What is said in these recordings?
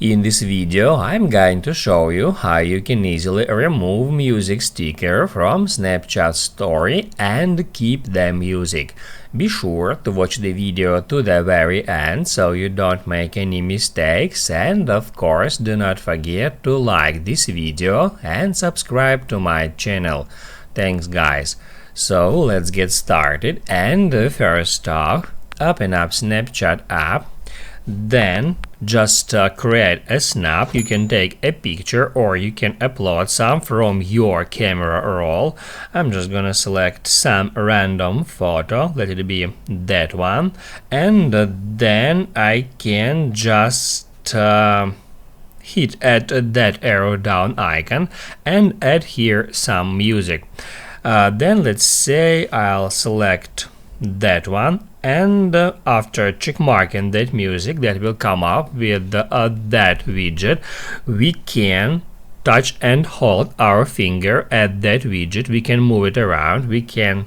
In this video, I'm going to show you how you can easily remove music sticker from Snapchat Story and keep the music. Be sure to watch the video to the very end so you don't make any mistakes, and of course do not forget to like this video and subscribe to my channel. Thanks guys. So let's get started, and first off, open up Snapchat app. Then just create a snap. You can take a picture or you can upload some from your camera roll. I'm just gonna select some random photo, let it be that one, and then I can just hit at that arrow down icon and add here some music. Then let's say I'll select that one, and after checkmarking that music that will come up with that widget, we can touch and hold our finger at that widget. We can move it around, we can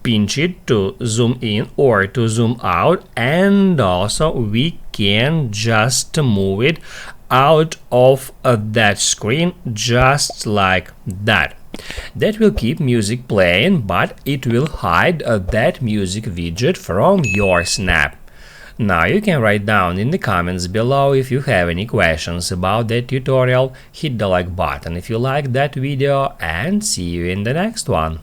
pinch it to zoom in or to zoom out, and also we can just move it out of that screen just like that. That will keep music playing, but it will hide that music widget from your snap. Now you can write down in the comments below if you have any questions about that tutorial. Hit the like button if you like that video, and see you in the next one.